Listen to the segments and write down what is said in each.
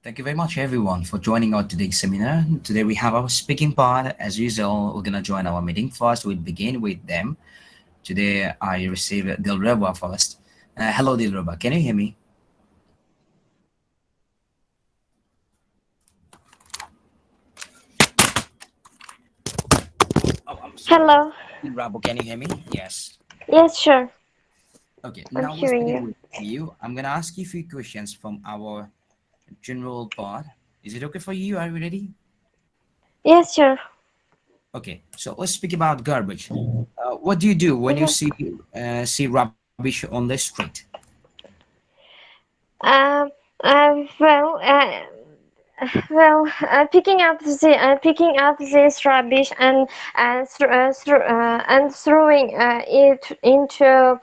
Thank you very much, everyone, for joining our today's seminar. Today we have our speaking part. As usual, we're gonna join our meeting first. We'll begin with them. Today I received Dilruba first. Hello, Dilruba. Can you hear me? Oh, I'm sorry. Hello. Dilruba, can you hear me? Yes. Yes, sure. Okay. I'm Now we'll hearing begin you. with you. I'm gonna ask you a few questions from our general part. Is it okay for you? Are you ready? Yes, sure. Okay. So let's speak about garbage. What do you do when you Mhm. see rubbish on the street? Um, well, picking up this rubbish and and throwing it into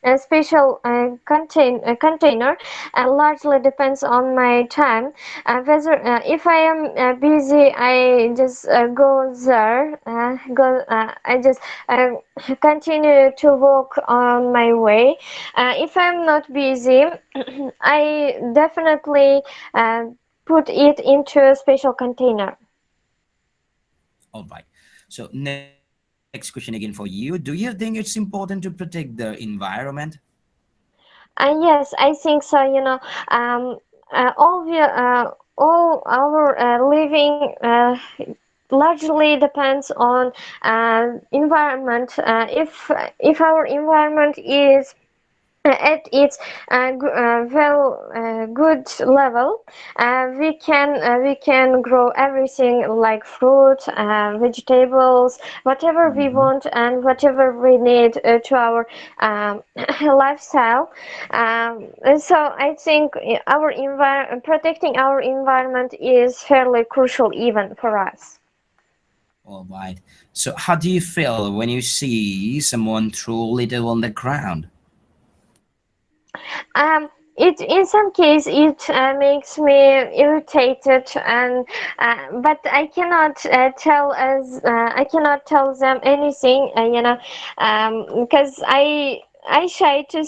a special container largely depends on my time. Whether if I am busy, I just go there. I just uh, continue to walk on my way. If I'm not busy, I definitely put it into a special container. All right. So next question again for you. Do you think it's important to protect the environment? Yes, I think so. All our living largely depends on environment. If our environment is at its good level, we can grow everything like fruit, vegetables, whatever we Mhm. want and whatever we need to our lifestyle. So I think protecting our environment is fairly crucial even for us. All right. So how do you feel when you see someone throw litter on the ground? It in some case it makes me irritated, and but I cannot tell them anything, because I shy to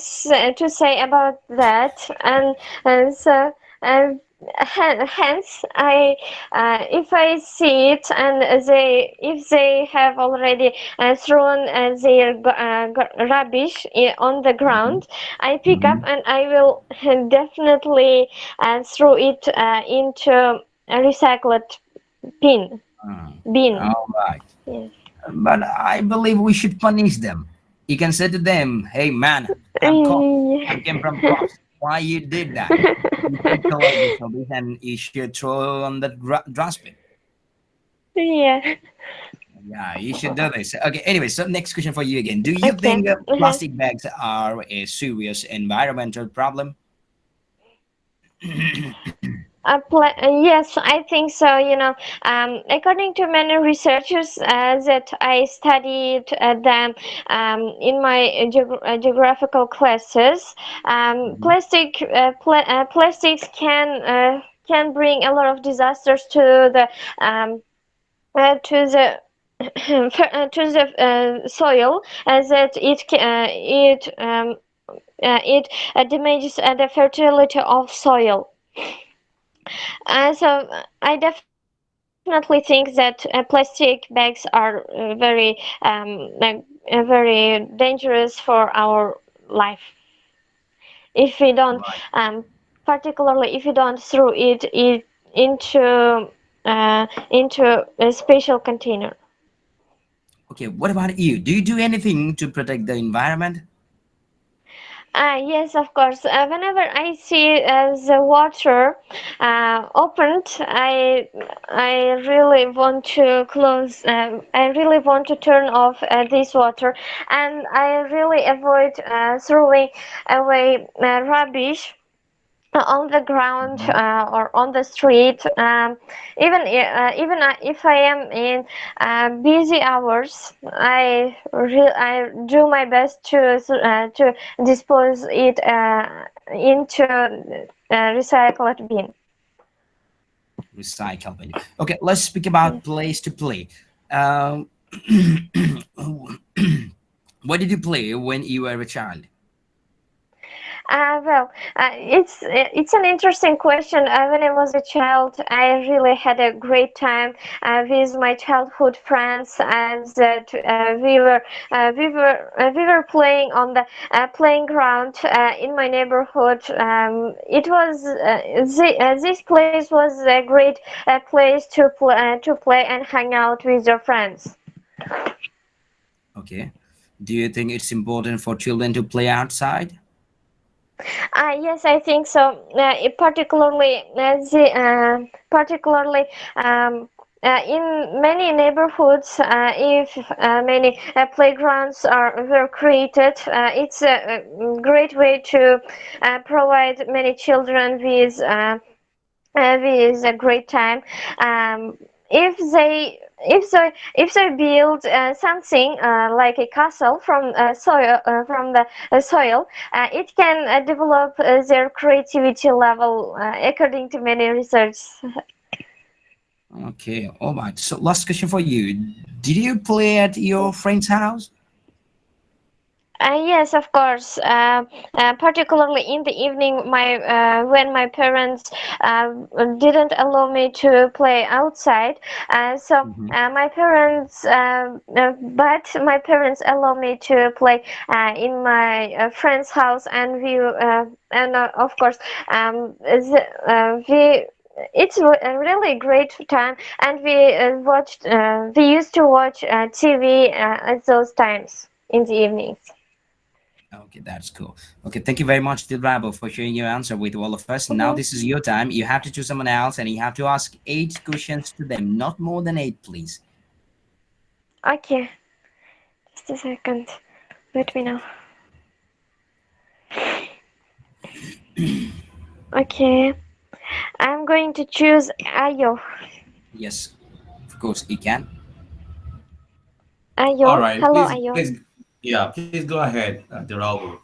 say about that, and so. Uh, Hence, if I see it and if they have already thrown their rubbish on the Mhm. ground, I pick up Mhm. and I will definitely throw it into a recycled bin. Bin. All right. Yes. But I believe we should punish them. You can say to them, "Hey, man, I'm caught. I'm came from crops. Why you did that? You should collect this rubbish and you should throw on the dustbin." Yeah. Yeah, you should do this. Okay, anyway, so next question for you again. Do you Okay. think plastic bags are a serious environmental problem? Yes, I think so. According to many researchers that I studied them in my geographical classes, Mhm. plastics can bring a lot of disasters to the soil, as that it damages the fertility of soil. So I definitely think that plastic bags are very dangerous for our life if we don't, Right. particularly if we don't throw it into a special container. Okay, what about you? Do you do anything to protect the environment? Yes, of course. Whenever I see the water opened, I really want to close. I really want to turn off this water, and I really avoid throwing away rubbish on the ground Mhm. or on the street. Even if I am in busy hours, I do my best to dispose it into recycled bin. Recycle bin. Okay, let's speak about Yes. place to play. Um, what did you play when you were a child? It's an interesting question. When I was a child, I really had a great time with my childhood friends, as we were playing on the playing ground in my neighborhood. It was this place was a great place to play and hang out with your friends. Okay. Do you think it's important for children to play outside? Yes, I think so. Particularly in many neighborhoods, if many playgrounds are were created, it's a great way to provide many children with a great time. If they build something like a castle from the soil, it can develop their creativity level according to many research. Okay. All right. So last question for you. Did you play at your friend's house? Yes, of course. Particularly in the evening, my when my parents didn't allow me to play outside, Hmm. but my parents allow me to play in my friend's house, and of course, we. It's a really great time, and we used to watch TV at those times in the evenings. Okay, that's cool. Okay, thank you very much, Dilrabo, for sharing your answer with all of us. Now Mhm. this is your time. You have to choose someone else, and you have to ask 8 questions to them, not more than eight, please. Okay, just a second. Let me Okay. know. Okay, I'm going to choose Ayo. Yes, of course you can. Ayo, All right, hello please, Ayo. please, yeah, please go ahead, Geraldo.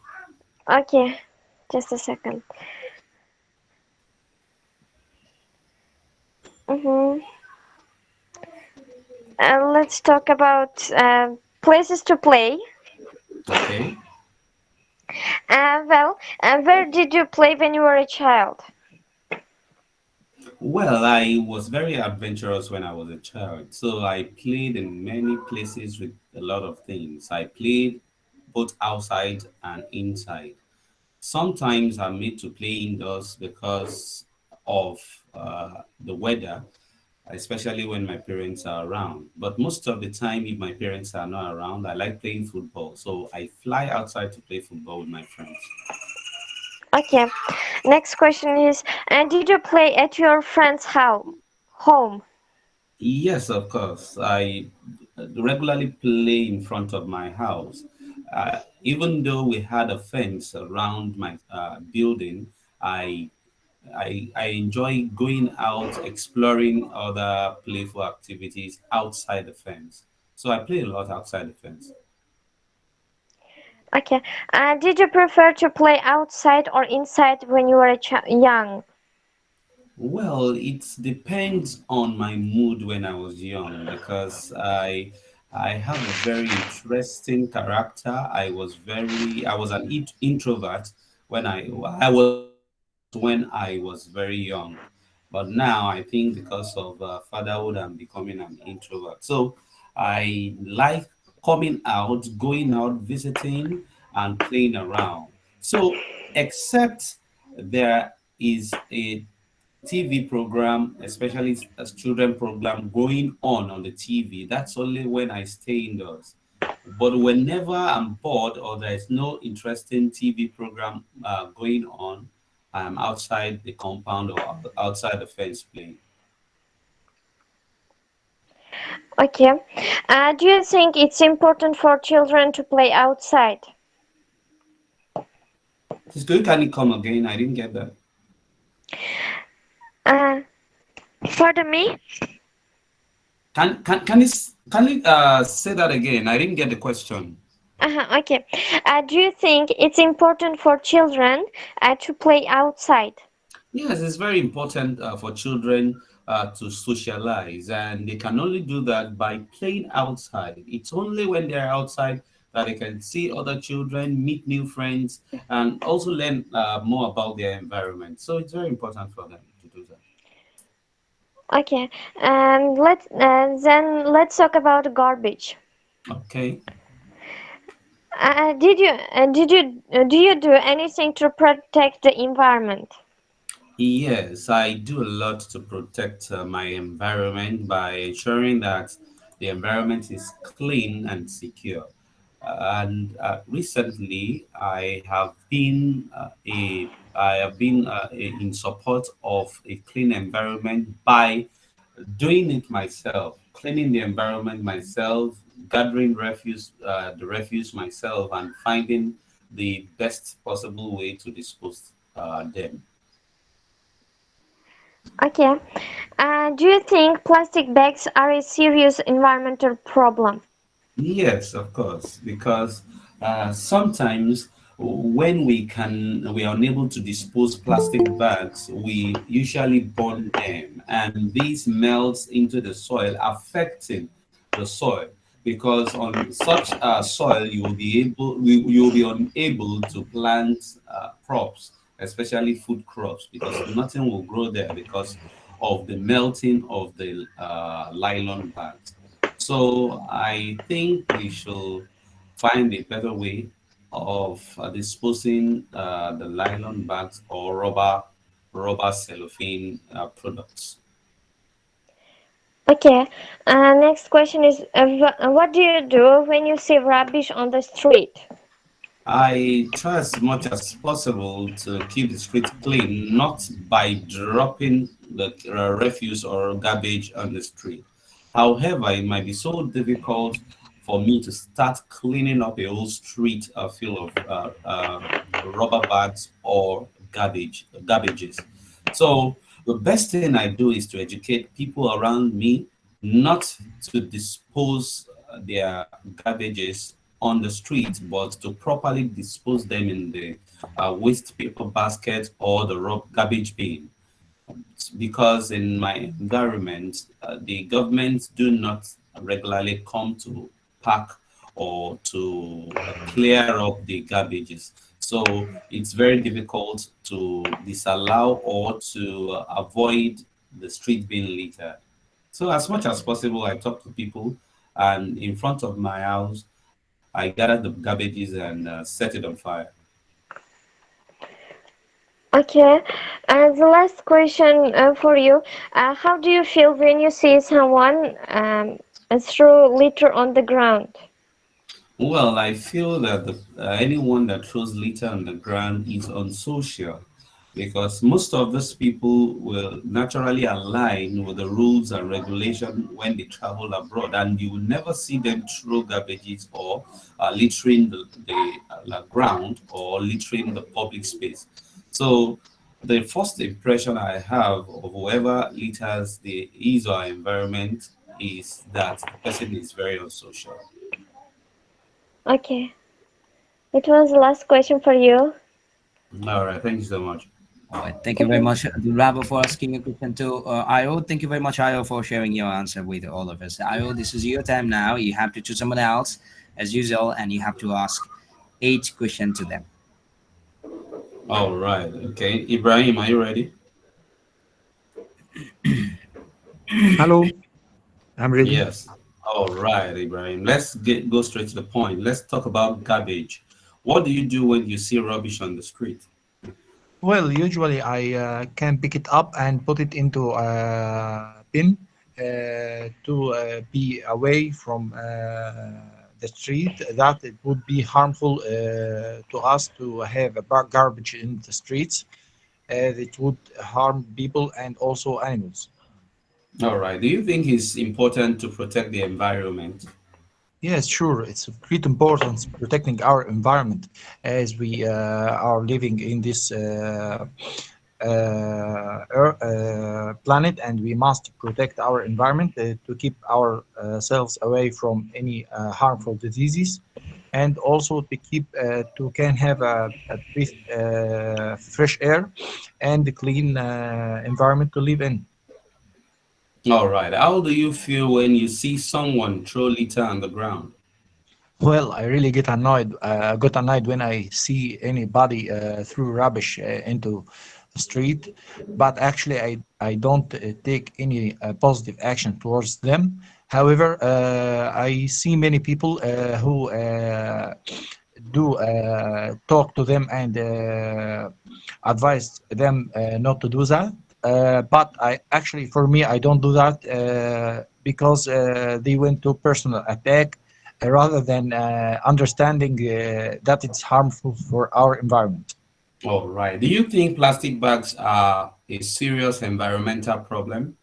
Okay, just a second. Mm-hmm. Let's talk about places to play. Okay. Where did you play when you were a child? Well, I was very adventurous when I was a child, so I played in many places with a lot of things. I played both outside and inside. Sometimes I'm made to play indoors because of the weather, especially when my parents are around. But most of the time, if my parents are not around, I like playing football. So I fly outside to play football with my friends. Okay, next question is, did you play at your friend's home? Yes, of course. I regularly play in front of my house. Even though we had a fence around my building, I, I enjoy going out, exploring other playful activities outside the fence. So I play a lot outside the fence. Okay, did you prefer to play outside or inside when you were young? Well, it depends on my mood when I was young because I have a very interesting character. I was an introvert when I was when I was very young, but now I think because of fatherhood, I'm becoming an introvert. So I like coming out, going out, visiting, and playing around. So except there is a TV program, especially a children program going on the TV, that's only when I stay indoors. But whenever I'm bored or there's no interesting TV program going on, I'm outside the compound or outside the fence playing. Okay. Do you think it's important for children to play outside? Please, can you come again? I didn't get that. Uh, Pardon me? Can you say that again? I didn't get the question. Okay. Do you think it's important for children to play outside? Yes, it's very important for children to socialize, and they can only do that by playing outside. It's only when they're outside that they can see other children, meet new friends, and also learn more about their environment. So it's very important for them to do that. Okay, and let's talk about garbage. Okay. Do you do anything to protect the environment? Yes, I do a lot to protect my environment by ensuring that the environment is clean and secure. And recently, I have been in support of a clean environment by doing it myself, cleaning the environment myself, gathering the refuse myself, and finding the best possible way to dispose them. Okay. Do you think plastic bags are a serious environmental problem? Yes, of course, because sometimes when we are unable to dispose plastic bags, we usually burn them, and these melts into the soil, affecting the soil. Because on such soil, you will be unable to plant crops, especially food crops, because nothing will grow there because of the melting of the nylon bags. So I think we should find a better way of disposing the nylon bags or rubber cellophane products. Okay. Next question is what do you do when you see rubbish on the street? I try as much as possible to keep the street clean, not by dropping the refuse or garbage on the street. However, it might be so difficult for me to start cleaning up a whole street full of rubber bags or garbages. So the best thing I do is to educate people around me not to dispose their garbages on the street, but to properly dispose them in the waste paper basket or the garbage bin. Because in my environment, the government do not regularly come to pack or to clear up the garbages. So it's very difficult to disallow or to avoid the street being littered. So as much as possible, I talk to people, and in front of my house, I gather the garbages and set it on fire. Okay. The last question for you. How do you feel when you see someone throw litter on the ground? Well, I feel that anyone that throws litter on the ground is unsocial because most of these people will naturally align with the rules and regulation when they travel abroad, and you will never see them throw garbages or littering the ground or littering the public space. So the first impression I have of whoever litters his or her environment is that the person is very unsocial. Okay. It was the last question for you. All right, thank you so much. All right. Thank you very much, Rabo, for asking a question to Io. Thank you very much, Io, for sharing your answer with all of us. Io, this is your time now. You have to choose someone else, as usual, and you have to ask 8 questions to them. All right, okay. Ibrahim, are you ready? Hello, I'm ready. Yes. All right, Ibrahim. Go straight to the point. Let's talk about garbage. What do you do when you see rubbish on the street? Well, usually I can pick it up and put it into a bin to be away from the street. That it would be harmful to us to have a garbage in the streets. It would harm people and also animals. All right. Do you think it's important to protect the environment? Yes, sure. It's of great importance protecting our environment as we are living in this planet, and we must protect our environment to keep ourselves away from any harmful diseases, and also to keep to can have a breath, fresh air and a clean environment to live in. All right. How do you feel when you see someone throw litter on the ground? Well, I really got annoyed when I see anybody threw rubbish into the street, but actually I don't take any positive action towards them. However, I see many people who do talk to them and advise them not to do that. But I actually, for me, I don't do that because they went to personal attack rather than understanding that it's harmful for our environment. All right. Do you think plastic bags are a serious environmental problem?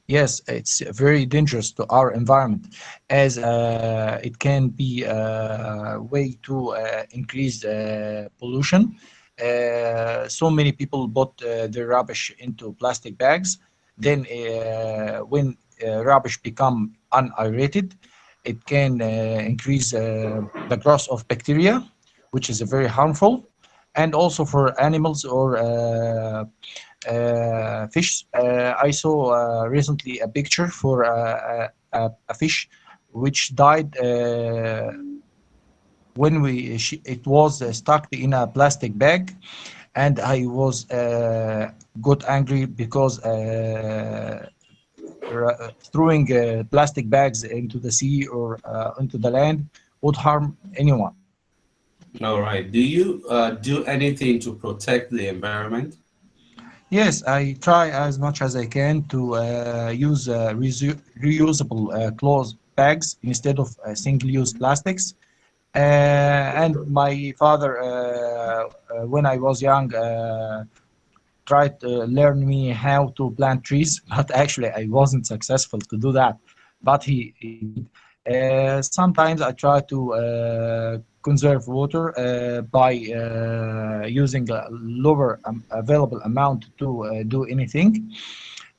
Yes, it's very dangerous to our environment as it can be a way to increase pollution. So many people put their rubbish into plastic bags. Then, when rubbish become unaerated, it can increase the growth of bacteria, which is very harmful, and also for animals or fish. I saw recently a picture for a fish which died when it was stuck in a plastic bag, and I was got angry because throwing plastic bags into the sea or into the land would harm anyone. All right. Do you do anything to protect the environment? Yes, I try as much as I can to use reusable cloth bags instead of single-use plastics. And my father, when I was young, tried to learn me how to plant trees, but actually I wasn't successful to do that. But he did. Sometimes I try to conserve water by using a lower available amount to do anything.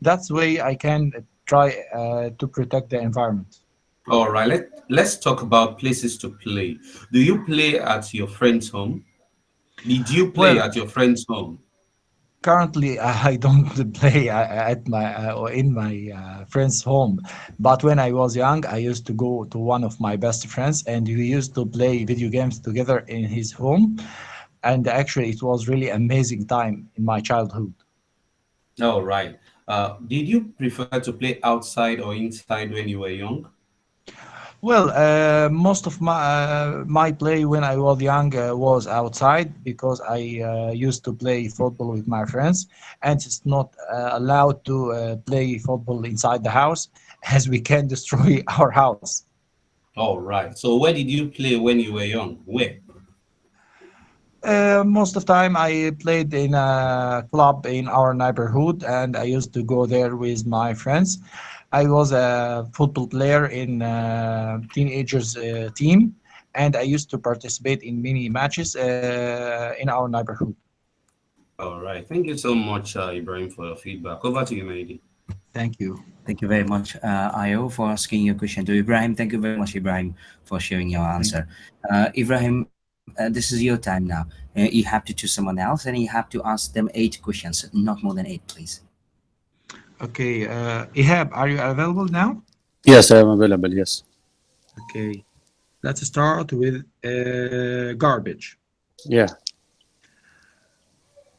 That's way I can try to protect the environment. All right. Let's talk about places to play. Do you play at your friend's home? Did you play Well, at your friend's home? currently, I don't play at my or in my friend's home, but when I was young, I used to go to one of my best friends, and we used to play video games together in his home. And actually, it was really amazing time in my childhood. All right. Did you prefer to play outside or inside when you were young? Well, most of my play when I was young was outside because I used to play football with my friends, and it's not allowed to play football inside the house as we can destroy our house. All right. So where did you play when you were young? Where? Most of the time, I played in a club in our neighborhood, and I used to go there with my friends. I was a football player in teenagers team, and I used to participate in many matches in our neighborhood. All right. Thank you so much, Ibrahim, for your feedback. Over to you, Mehdi. Thank you. Thank you very much, Ayo, for asking your question to Ibrahim. Thank you very much, Ibrahim, for sharing your Thank answer. Ibrahim, this is your time now. You have to choose someone else and you have to ask them 8 questions, not more than 8, please. Okay, Ihab, are you available now? Yes, I am available. Yes. Okay, let's start with garbage. Yeah.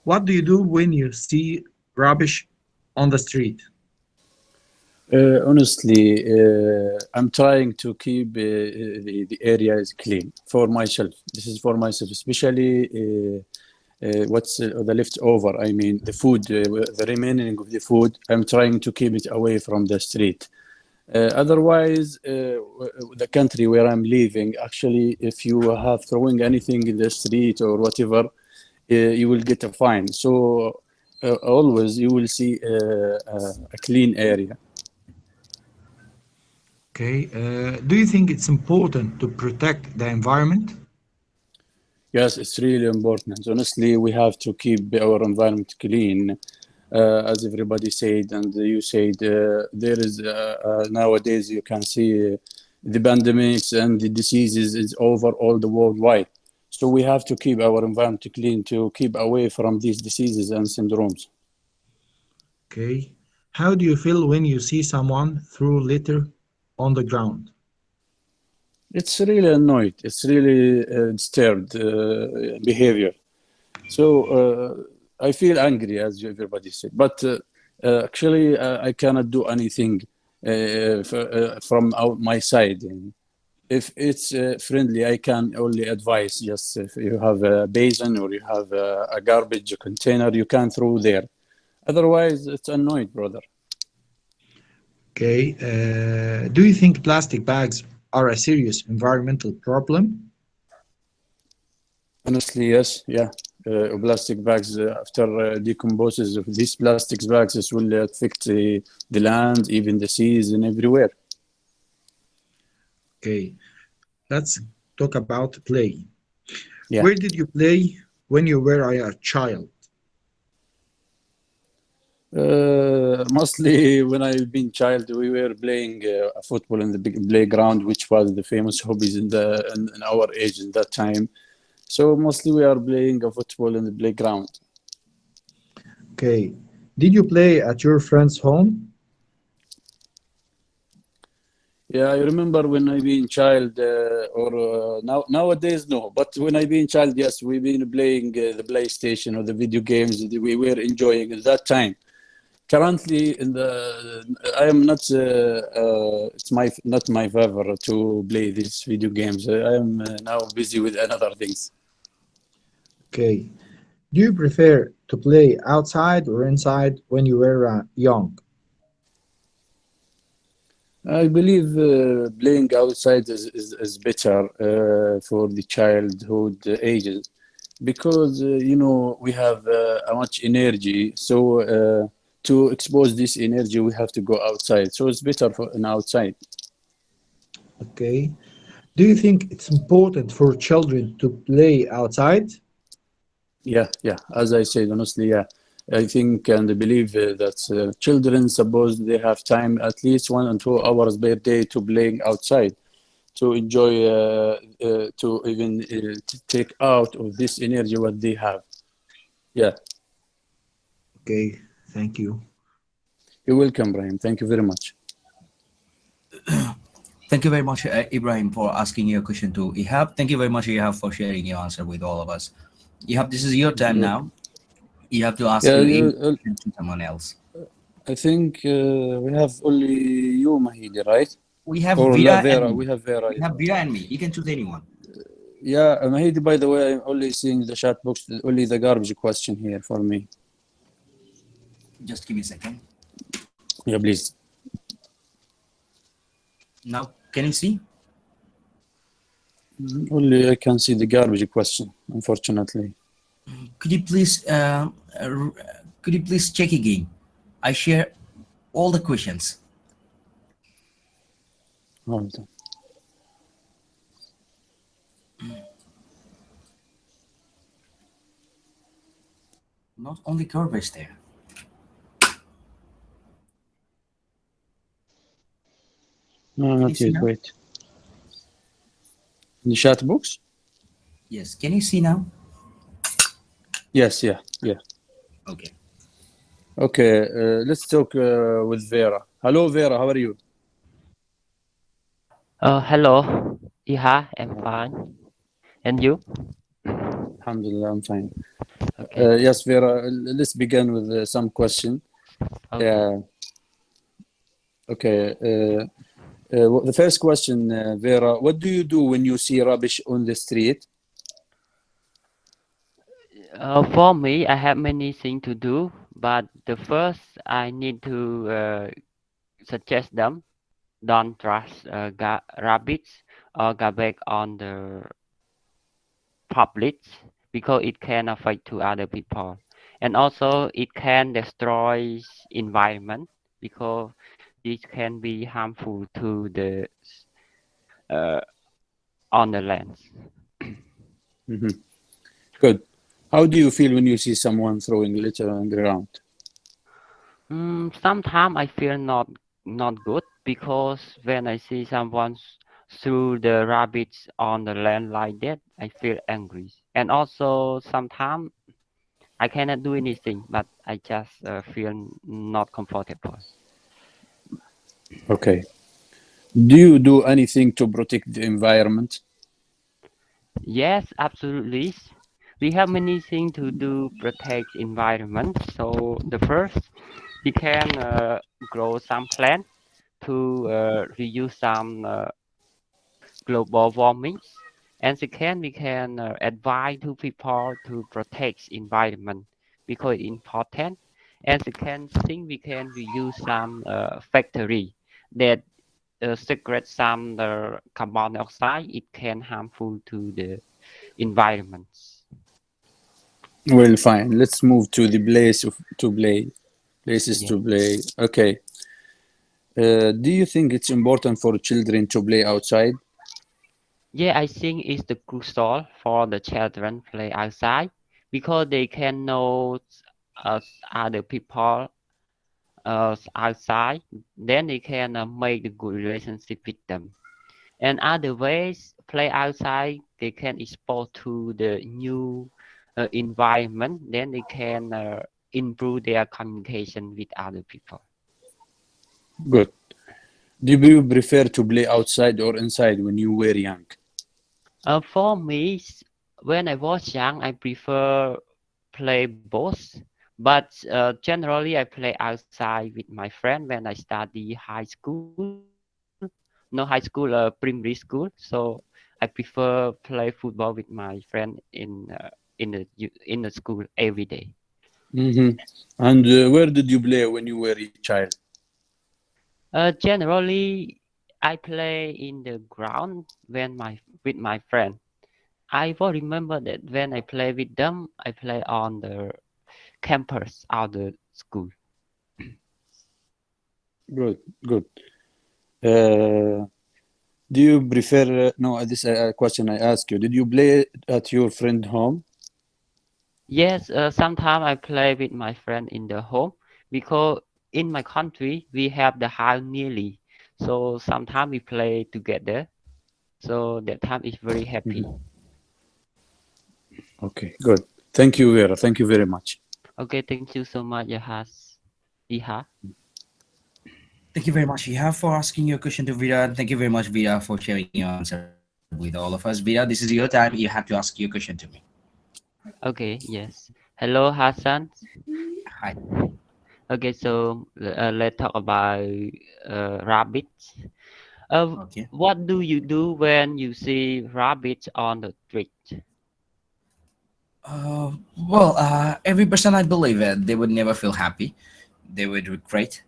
What do you do when you see rubbish on the street? Honestly, I'm trying to keep the areas clean for myself. This is for myself, especially what's the leftover. I mean, the food, the remaining of the food. I'm trying to keep it away from the street. Otherwise, the country where I'm living, actually, if you have throwing anything in the street or whatever, you will get a fine. So always you will see a clean area. Okay. Do you think it's important to protect the environment? Yes, it's really important. Honestly, we have to keep our environment clean. As everybody said, and you said, there is nowadays you can see the pandemics and the diseases is over all the worldwide. So we have to keep our environment clean to keep away from these diseases and syndromes. Okay. How do you feel when you see someone throw litter on the ground? It's really annoyed. It's really disturbed behavior. So I feel angry, as everybody said. But actually, I cannot do anything from my side. If it's friendly, I can only advise. Just if you have a basin or you have a garbage container, you can throw there. Otherwise, it's annoyed, brother. Okay. Do you think plastic bags are a serious environmental problem? Honestly, yes, yeah. Plastic bags after decomposes of these plastic bags, it will affect the land, even the seas, and everywhere. Okay. Let's talk about play. Yeah. Where did you play when you were a child? Mostly when I've been child, we were playing football in the big playground, which was the famous hobbies in our age in that time. So mostly we are playing a football in the playground. Okay. Did you play at your friend's home? Yeah, I remember when I been child, or nowadays no, but when I been child, yes, we been playing the PlayStation or the video games that we were enjoying at that time. Currently, I am not. It's not my favor to play these video games. I am now busy with another things. Okay. Do you prefer to play outside or inside when you were young? I believe playing outside is better for the childhood ages because we have much energy. So to expose this energy, we have to go outside. So it's better for an outside. Okay. Do you think it's important for children to play outside? Yeah, yeah. As I said, honestly, yeah. I think and I believe that children suppose they have time at least 1 and 2 hours per day to playing outside to enjoy to even to take out of this energy what they have. Yeah, Okay. Thank you. you're welcome, Brian. Thank you very much. Thank you very much, Ibrahim, for asking your question to Ihab. Thank you very much, Ihab, for sharing your answer with all of us. Ihab, this is your time You, now. You have to ask yeah, your any you, question to someone else. I think we have only you, Mahidi, right? We have Or La Vida and Vera. me. We have Vera. We have Vida and me. You can choose anyone. Yeah, Mahidi, by the way, I'm only seeing the chat box, only the garbage question here for me. Just give me a second. Yeah, please. Now, can you see? Only I can see the garbage question, unfortunately. Could you please, uh, could you please check again? I share all the questions. Hold on. Not only garbage there. No, Can you not see yet. now? Wait. In the chat box? Yes. Can you see now? Yes, yeah, yeah. Okay. Okay, let's talk with Vera. Hello, Vera. How are you? Hello. Yeah, I'm fine. And you? Alhamdulillah, I'm fine. Okay. Yes, Vera. Let's begin with some question. Okay. Okay. The first question, Vera. What do you do when you see rubbish on the street? For me, I have many things to do, but the first I need to suggest them don't trash rabbits or garbage on the public because it can affect to other people, and also it can destroy environment because this can be harmful to the uh, on the lands. Mhm. Good. How do you feel when you see someone throwing litter on the ground? Sometimes I feel not good because when I see someone threw the rabbits on the land like that, I feel angry. And also sometimes I cannot do anything, but I just feel not comfortable. Okay. Do you do anything to protect the environment? Yes, absolutely. We have many things to do protect environment. So the first, we can grow some plant to reduce some global warming. And second, we can advise to people to protect environment because it's important. And second thing, we can reuse some factory that secrete some carbon dioxide. It can harmful to the environment. Well, fine. Let's move to the to play. Places Yeah. to play. Okay. Do you think it's important for children to play outside? Yeah, I think it's the crucial for the children play outside because they can know other people outside. Then they can make a good relationship with them. And other ways, play outside, they can expose to the new environment. Then they can improve their communication with other people. Good. Do you prefer to play outside or inside when you were young? For me, when I was young, I prefer play both. But generally, I play outside with my friend when I study high school. No high school, primary school. So I prefer play football with my friend in the school every day. Hmm. And where did you play when you were a child? Generally, I play in the ground when my with my friend. I will remember that when I play with them, I play on the campus of the school. Good, good. Uh, do you prefer? No, this question I ask you. Did you play at your friend home? Yes, sometimes I play with my friend in the home because in my country we have the house nearly. So sometimes we play together. So that time is very happy. Mhm. Okay, good. Thank you, Vera. Thank you very much. Okay, thank you so much, Iha. Thank you very much, Iha, for asking your question to Vida. And thank you very much, Vida, for sharing your answer with all of us. Vida, this is your time. You have to ask your question to me. Okay, yes. Hello, Hassan. Hi. Okay, so let's talk about rabbits. Uh, Okay. what do you do when you see rabbits on the street? Every person I believe they would never feel happy. They would regret.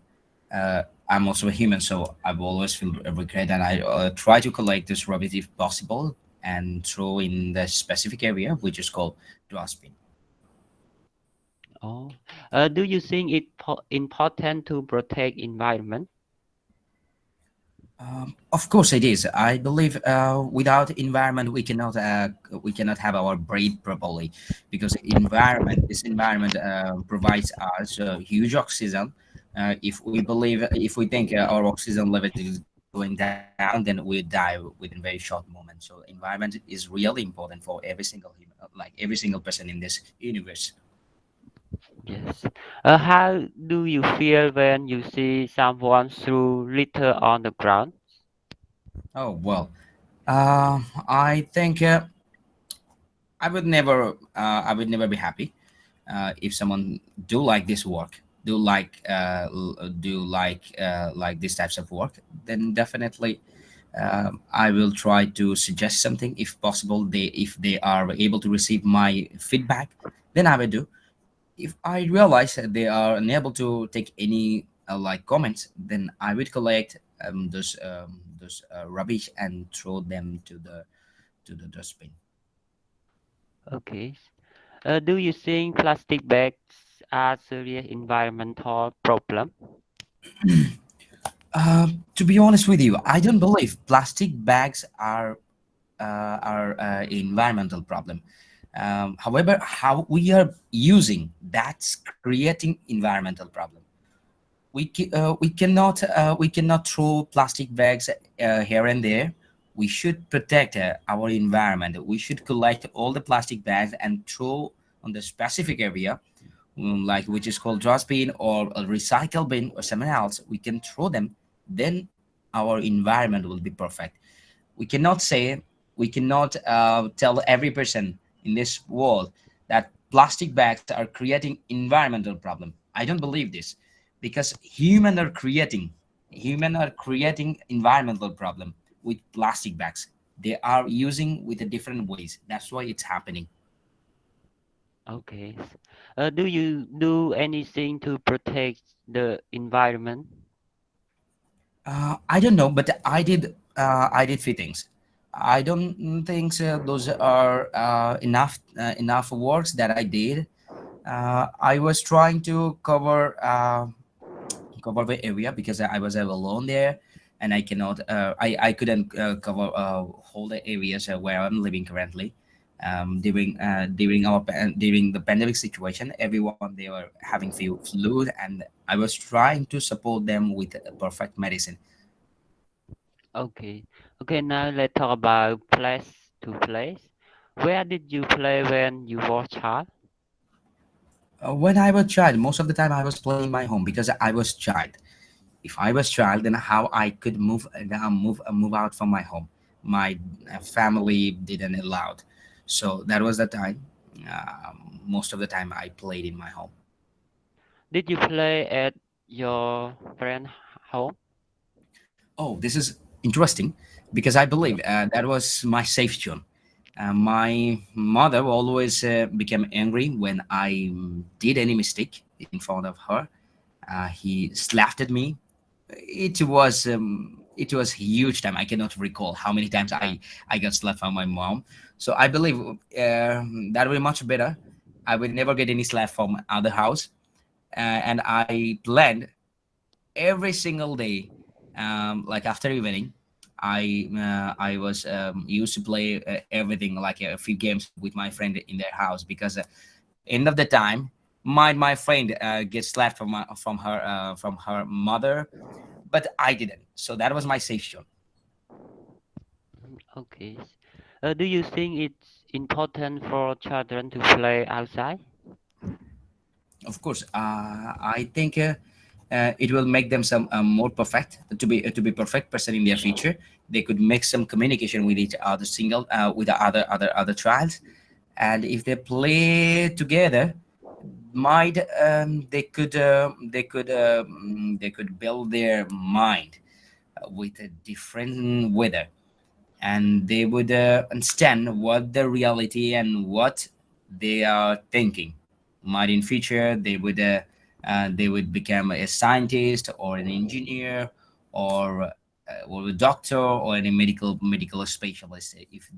I'm also a human, so I will always feel regret, and I try to collect this rubbish if possible and throw in the specific area, which is called dustbin. Oh, do you think it important to protect environment? Of course, it is. I believe without environment, we cannot have our breathe properly, because this environment provides us huge oxygen. If we think our oxygen level is going down, then we die within very short moment. So environment is really important for every single human, like every single person in this universe. Yes. How do you feel when you see someone throw litter on the ground? Oh well, I think I would never be happy if someone do like this work, do like these types of work. Then definitely I will try to suggest something if possible. If they are able to receive my feedback, then I will do. If I realize that they are unable to take any like comments, then I would collect those rubbish and throw them to the dustbin. Okay. Do you think plastic bags are serious environmental problem? To be honest with you, I don't believe plastic bags are environmental problem. However, how we are using, that's creating environmental problem. We cannot throw plastic bags here and there. We should protect our environment. We should collect all the plastic bags and throw on the specific area, like which is called dustbin or a recycle bin or something else. We can throw them. Then our environment will be perfect. We cannot say, we cannot tell every person in this world that plastic bags are creating environmental problem. I don't believe this, because human are creating environmental problem with plastic bags. They are using with a different ways. That's why it's happening. Okay. Do you do anything to protect the environment? I don't know, but I did. I did few things. I don't think those are enough works that I did. I was trying to cover the area because I was alone there, and I cannot. I couldn't cover whole the areas where I'm living currently. During the pandemic situation, everyone they were having flu, and I was trying to support them with a perfect medicine. Okay. Okay, now let's talk about place to place. Where did you play when you were child? When I was child, most of the time I was playing in my home because I was child. If I was child, then how I could move out from my home. My family didn't allow it. So that was the time. Most of the time I played in my home. Did you play at your friend home? Oh, this is interesting because I believe that was my safe zone. My mother always became angry when I did any mistake in front of her. He slapped at me. It was huge time. I cannot recall how many times I got slapped from my mom. So I believe that will be much better. I will never get any slap from other house, and I planned every single day. Like after evening, I was used to play everything like a few games with my friend in their house because end of the time my friend gets slapped from her mother, but I didn't. So that was my safe zone. Okay. Do you think it's important for children to play outside? Of course, I think it will make them some more perfect to be perfect person in their future. They could make some communication with each other, single with the other trials, and if they play together, might they could build their mind with a different weather, and they would understand what the reality and what they are thinking. Might in future they would become a scientist or an engineer, or a doctor or any medical specialist. If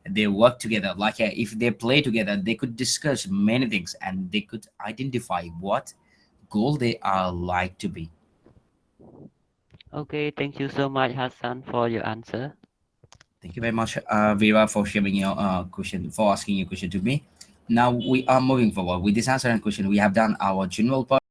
they work together, like if they play together, they could discuss many things and they could identify what goal they are like to be. Okay, thank you so much, Hassan, for your answer. Thank you very much, Vera, for sharing your question, for asking your question to me. Now we are moving forward with this answer and question. We have done our general part.